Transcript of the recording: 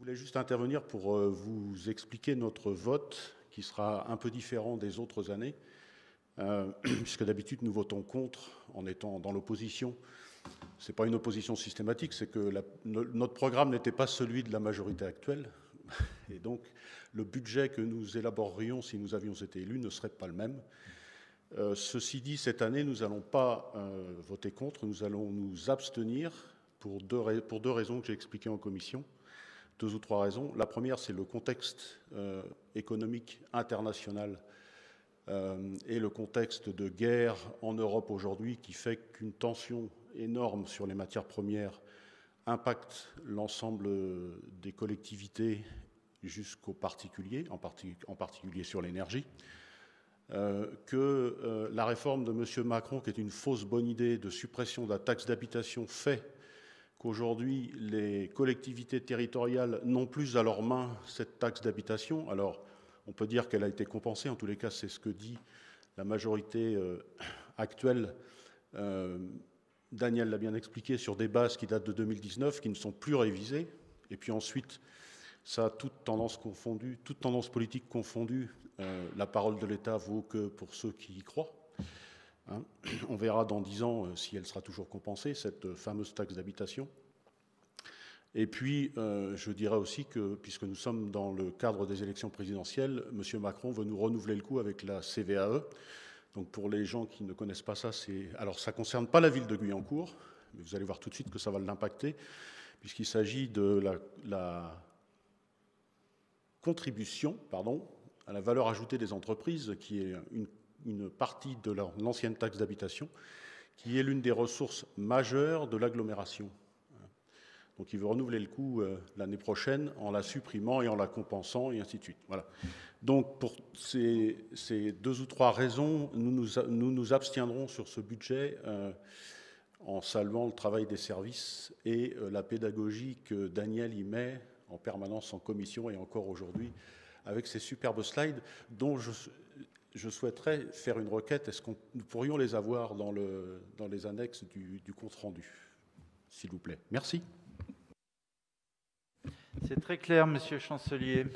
voulais juste intervenir pour vous expliquer notre vote, qui sera un peu différent des autres années, puisque d'habitude nous votons contre en étant dans l'opposition. Ce n'est pas une opposition systématique, c'est que notre programme n'était pas celui de la majorité actuelle, et donc le budget que nous élaborerions si nous avions été élus ne serait pas le même. Ceci dit, cette année, nous n'allons pas voter contre, nous allons nous abstenir pour deux raisons que j'ai expliquées en commission. 2 ou 3 raisons. La première, c'est le contexte économique international et le contexte de guerre en Europe aujourd'hui qui fait qu'une tension énorme sur les matières premières impacte l'ensemble des collectivités jusqu'aux particuliers, en particulier sur l'énergie. Que la réforme de M. Macron, qui est une fausse bonne idée de suppression de la taxe d'habitation, fait qu'aujourd'hui, les collectivités territoriales n'ont plus à leurs mains cette taxe d'habitation. Alors, on peut dire qu'elle a été compensée. En tous les cas, c'est ce que dit la majorité actuelle. Daniel l'a bien expliqué, sur des bases qui datent de 2019, qui ne sont plus révisées. Et puis ensuite, ça, toute tendance politique confondue, la parole de l'État vaut que pour ceux qui y croient. Hein, on verra dans 10 ans si elle sera toujours compensée, cette fameuse taxe d'habitation. Et puis, je dirais aussi que, puisque nous sommes dans le cadre des élections présidentielles, M. Macron veut nous renouveler le coup avec la CVAE. Donc, pour les gens qui ne connaissent pas ça, alors ça ne concerne pas la ville de Guyancourt, mais vous allez voir tout de suite que ça va l'impacter, puisqu'il s'agit de la contribution, à la valeur ajoutée des entreprises, qui est une partie de l'ancienne taxe d'habitation, qui est l'une des ressources majeures de l'agglomération. Donc il veut renouveler le coup l'année prochaine en la supprimant et en la compensant, et ainsi de suite. Voilà. Donc pour ces 2 ou 3 raisons, nous nous abstiendrons sur ce budget en saluant le travail des services et la pédagogie que Daniel y met en permanence en commission et encore aujourd'hui, avec ces superbes slides dont je souhaiterais faire une requête. Est-ce que nous pourrions les avoir dans les annexes du compte-rendu, s'il vous plaît? Merci. C'est très clair, Monsieur le Chancelier.